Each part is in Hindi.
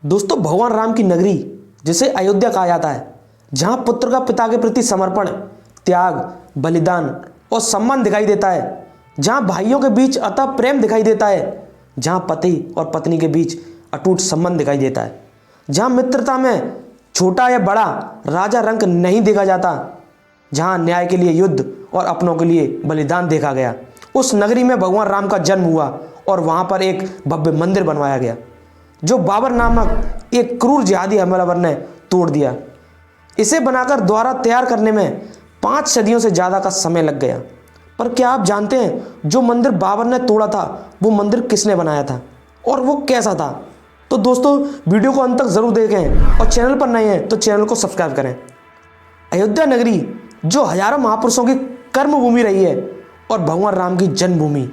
दोस्तों, भगवान राम की नगरी जिसे अयोध्या कहा जाता है, जहां पुत्र का पिता के प्रति समर्पण, त्याग, बलिदान और सम्मान दिखाई देता है, जहां भाइयों के बीच अतः प्रेम दिखाई देता है, जहां पति और पत्नी के बीच अटूट संबंध दिखाई देता है, जहां मित्रता में छोटा या बड़ा राजा रंक नहीं देखा जाता, जहां न्याय के लिए युद्ध और अपनों के लिए बलिदान देखा गया, उस नगरी में भगवान राम का जन्म हुआ और वहां पर एक भव्य मंदिर बनवाया गया जो बाबर नामक एक क्रूर जिहादी हमलावर ने तोड़ दिया। इसे बनाकर दोबारा तैयार करने में 5 सदियों से ज़्यादा का समय लग गया। पर क्या आप जानते हैं जो मंदिर बाबर ने तोड़ा था वो मंदिर किसने बनाया था और वो कैसा था? तो दोस्तों, वीडियो को अंत तक ज़रूर देखें और चैनल पर नए हैं तो चैनल को सब्सक्राइब करें। अयोध्या नगरी जो हजारों महापुरुषों की कर्मभूमि रही है और भगवान राम की जन्मभूमि,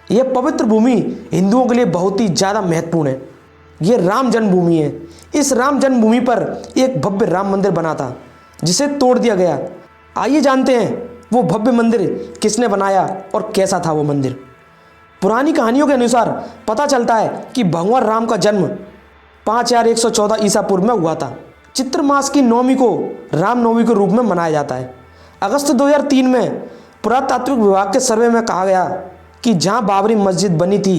यह पवित्र भूमि हिंदुओं के लिए बहुत ही ज़्यादा महत्वपूर्ण है। ये राम जन्मभूमि है। इस राम जन्मभूमि पर एक भव्य राम मंदिर बना था जिसे तोड़ दिया गया। आइए जानते हैं वो भव्य मंदिर किसने बनाया और कैसा था वो मंदिर। पुरानी कहानियों के अनुसार पता चलता है कि भगवान राम का जन्म 5114 ईसा पूर्व में हुआ था। चित्र मास की नवमी को रामनवमी के रूप में मनाया जाता है। अगस्त 2003 में पुरातात्विक विभाग के सर्वे में कहा गया कि जहां बाबरी मस्जिद बनी थी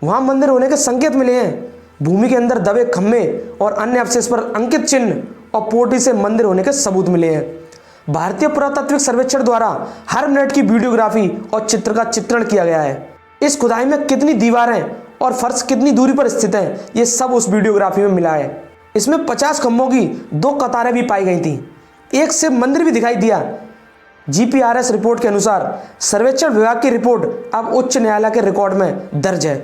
वहां मंदिर होने के संकेत मिले हैं। भूमि के अंदर दबे खम्भे और अन्य अवशेष पर अंकित चिन्ह और पोटी से मंदिर होने के सबूत मिले हैं। भारतीय पुरातात्विक सर्वेक्षण द्वारा हर मिनट की वीडियोग्राफी और चित्र का चित्रण किया गया है। इस खुदाई में कितनी दीवारें और फर्श कितनी दूरी पर स्थित हैं, ये सब उस वीडियोग्राफी में मिला है। इसमें 50 खंभों की 2 कतारें भी पाई गई थी। एक शिव मंदिर भी दिखाई दिया। GPRS रिपोर्ट के अनुसार सर्वेक्षण विभाग की रिपोर्ट अब उच्च न्यायालय के रिकॉर्ड में दर्ज है।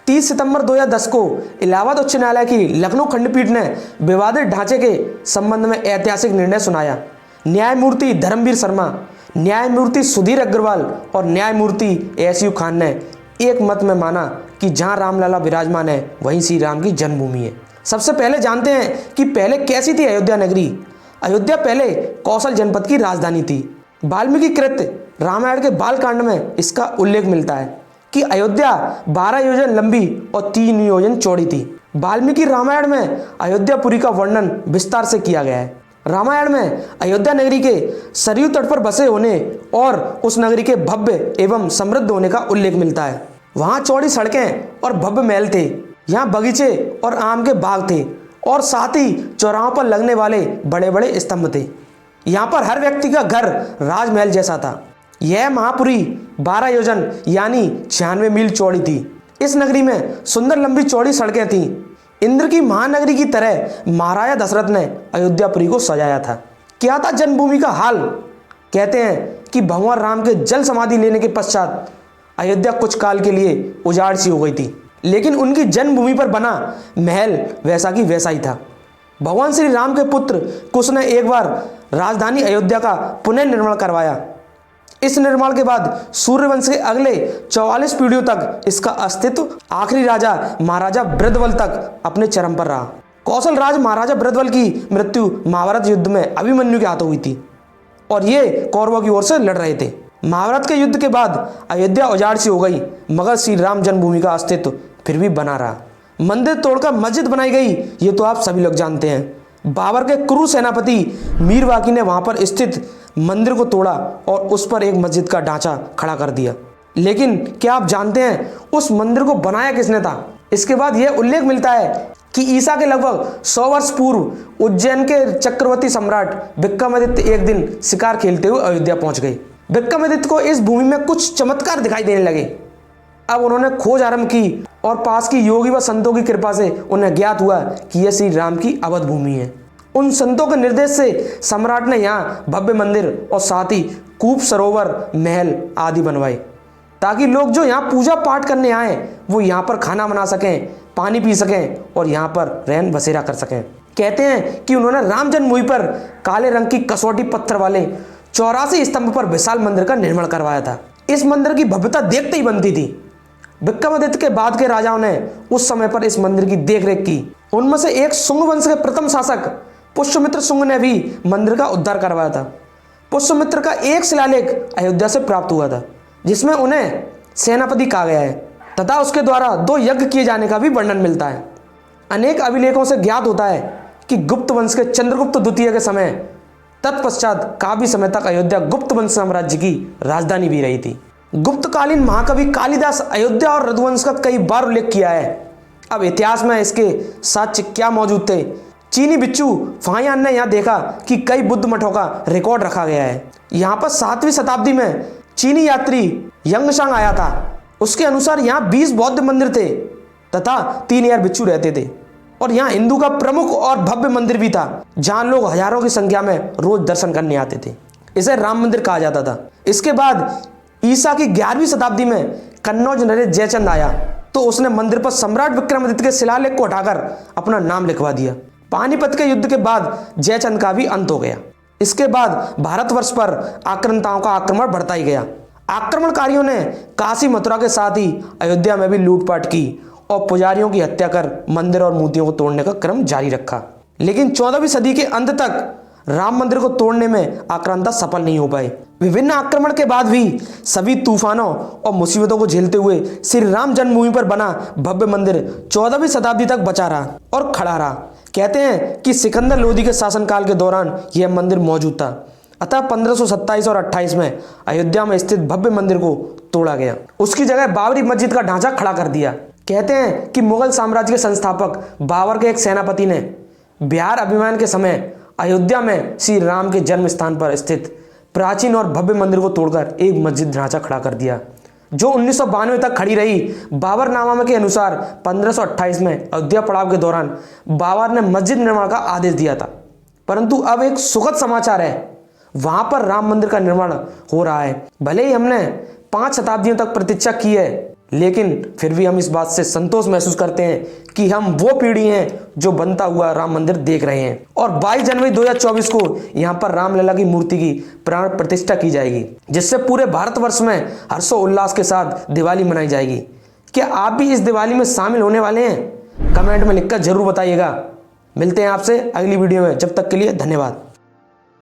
30 सितंबर 2010 को इलाहाबाद उच्च न्यायालय की लखनऊ खंडपीठ ने विवादित ढांचे के संबंध में ऐतिहासिक निर्णय सुनाया। न्यायमूर्ति धर्मवीर शर्मा, न्यायमूर्ति सुधीर अग्रवाल और न्यायमूर्ति SU खान ने एक मत में माना कि जहां रामलला विराजमान है वहीं श्री राम की जन्मभूमि है। सबसे पहले जानते हैं कि पहले कैसी थी अयोध्या नगरी। अयोध्या पहले कौशल जनपद की राजधानी थी। वाल्मीकि कृत रामायण के बालकांड में इसका उल्लेख मिलता है कि अयोध्या 12 योजन लंबी और 3 योजन चौड़ी थी। वाल्मीकि रामायण में अयोध्यापुरी का वर्णन विस्तार से किया गया है। रामायण में अयोध्या नगरी के सरयू तट पर बसे होने और उस नगरी के भव्य एवं समृद्ध होने का उल्लेख मिलता है। वहाँ चौड़ी सड़कें और भव्य महल थे। यहाँ बगीचे और आम के बाग थे और साथ ही चौराहों पर लगने वाले बड़े बड़े स्तंभ थे। यहाँ पर हर व्यक्ति का घर राजमहल जैसा था। यह महापुरी 12 योजन यानी 96 मील चौड़ी थी। इस नगरी में सुंदर लंबी चौड़ी सड़कें थीं। इंद्र की महानगरी की तरह महाराजा दशरथ ने अयोध्यापुरी को सजाया था। क्या था जन्मभूमि का हाल? कहते हैं कि भगवान राम के जल समाधि लेने के पश्चात अयोध्या कुछ काल के लिए उजाड़ सी हो गई थी, लेकिन उनकी जन्मभूमि पर बना महल वैसा की वैसा ही था। भगवान श्री राम के पुत्र कुश ने एक बार राजधानी अयोध्या का पुनर्निर्माण करवाया। इस निर्माण के बाद सूर्यवंश के अगले 44 पीढ़ियों तक इसका अस्तित्व आखिरी राजा महाराजा बृहद्रथ तक अपने चरम पर रहा। कौशल राज महाराजा बृहद्रथ की मृत्यु महाभारत युद्ध में अभिमन्यु के हाथों हुई थी और ये कौरवों की ओर से लड़ रहे थे। महाभारत के युद्ध के बाद अयोध्या उजाड़ सी हो गई, मगर श्री राम जन्मभूमि का अस्तित्व फिर भी बना रहा। मंदिर तोड़कर मस्जिद बनाई गई, ये तो आप सभी लोग जानते हैं। बाबर के क्रूर सेनापति मीर वाकी ने वहां पर स्थित मंदिर को तोड़ा और उस पर एक मस्जिद का ढांचा खड़ा कर दिया। लेकिन क्या आप जानते हैं उस मंदिर को बनाया किसने था? इसके बाद यह उल्लेख मिलता है कि ईसा के लगभग 100 वर्ष पूर्व उज्जैन के चक्रवर्ती सम्राट विक्रमादित्य एक दिन शिकार खेलते हुए अयोध्या पहुंच गए। विक्रमादित्य को इस भूमि में कुछ चमत्कार दिखाई देने लगे। अब उन्होंने खोज आरंभ की और पास की योगी व संतों की कृपा से उन्हें ज्ञात हुआ कि यह श्री राम की अवध भूमि है। उन संतों के निर्देश से सम्राट ने यहाँ भव्य मंदिर और साथ ही कूप, सरोवर, महल आदि बनवाए ताकि लोग जो यहाँ पूजा पाठ करने आए वो यहाँ पर खाना बना सकें, पानी पी सकें और यहाँ पर रहन बसेरा कर सकें। कहते हैं कि उन्होंने राम जन्मभूमि पर काले रंग की कसौटी पत्थर वाले 84 स्तंभ पर विशाल मंदिर का निर्माण करवाया था। इस मंदिर की भव्यता देखते ही बनती थी। विक्रमादित्य के बाद के राजाओं ने उस समय पर इस मंदिर की देखरेख की। उनमें से एक शुंग वंश के प्रथम शासक पुष्यमित्र शुंग ने भी मंदिर का उद्धार करवाया था। पुष्यमित्र का एक शिलालेख अयोध्या से प्राप्त हुआ था जिसमें उन्हें सेनापति कहा गया है तथा उसके द्वारा 2 यज्ञ किए जाने का भी वर्णन मिलता है। अनेक अभिलेखों से ज्ञात होता है कि गुप्त वंश के चंद्रगुप्त द्वितीय के समय तत्पश्चात काफी समय तक अयोध्या गुप्त वंश साम्राज्य की राजधानी भी रही थी। गुप्तकालीन महाकवि कालिदास अयोध्या और रघुवंश का कई बार उल्लेख किया है। अब इतिहास में इसके साक्ष्य क्या मौजूद थे? चीनी बिच्छू फाहियान ने यहाँ देखा कि कई बुद्ध मठों का रिकॉर्ड रखा गया है। यहाँ पर 7वीं शताब्दी में चीनी यात्री यंगशांग आया था। उसके अनुसार यहाँ 20 बौद्ध मंदिर थे तथा 3000 बिच्छू रहते थे और यहाँ हिंदू का प्रमुख और भव्य मंदिर भी था जहाँ लोग हजारों की संख्या में रोज दर्शन करने आते थे। इसे राम मंदिर कहा जाता था। इसके बाद ईसा की 11वीं शताब्दी में कन्नौज नरेश जयचंद आया तो उसने मंदिर पर सम्राट विक्रमादित्य के शिलालेख को हटाकर अपना नाम लिखवा दिया। पानीपत के युद्ध के बाद जयचंद का भी अंत हो गया। इसके बाद भारतवर्ष पर आक्रांताओं का आक्रमण बढ़ता ही गया। आक्रमणकारियों ने काशी मथुरा के साथ ही अयोध्या में भी लूटपाट की और पुजारियों की हत्या कर मंदिर और मूर्तियों को तोड़ने का क्रम जारी रखा। लेकिन 14वीं सदी के अंत तक राम मंदिर को तोड़ने में आक्रांता सफल नहीं हो पाए। विभिन्न आक्रमण के बाद भी सभी तूफानों और मुसीबतों को झेलते हुए श्री राम जन्मभूमि पर बना भव्य मंदिर 14वीं शताब्दी तक बचा रहा और खड़ा रहा। कहते हैं कि सिकंदर लोदी के शासनकाल के दौरान यह मंदिर मौजूद था। अतः 1527 और 28 में अयोध्या में स्थित भव्य मंदिर को तोड़ा गया। उसकी जगह बाबरी मस्जिद का ढांचा खड़ा कर दिया। कहते हैं कि मुगल साम्राज्य के संस्थापक बाबर के एक सेनापति ने बिहार अभियान के समय अयोध्या में श्री राम के जन्म स्थान पर स्थित प्राचीन और भव्य मंदिर को तोड़कर एक मस्जिद ढांचा खड़ा कर दिया जो 1992 तक खड़ी रही। बाबरनामा के अनुसार 1528 में अयोध्या पड़ाव के दौरान बाबर ने मस्जिद निर्माण का आदेश दिया था, परंतु अब एक सुखद समाचार है, वहां पर राम मंदिर का निर्माण हो रहा है। भले ही हमने 5 शताब्दियों तक प्रतीक्षा की है, लेकिन फिर भी हम इस बात से संतोष महसूस करते हैं कि हम वो पीढ़ी हैं जो बनता हुआ राम मंदिर देख रहे हैं। और 22 जनवरी 2024 को यहाँ पर रामलला की मूर्ति की प्राण प्रतिष्ठा की जाएगी, जिससे पूरे भारतवर्ष में हर्षोल्लास के साथ दिवाली मनाई जाएगी। क्या आप भी इस दिवाली में शामिल होने वाले हैं? कमेंट में लिखकर जरूर बताइएगा। मिलते हैं आपसे अगली वीडियो में, जब तक के लिए धन्यवाद।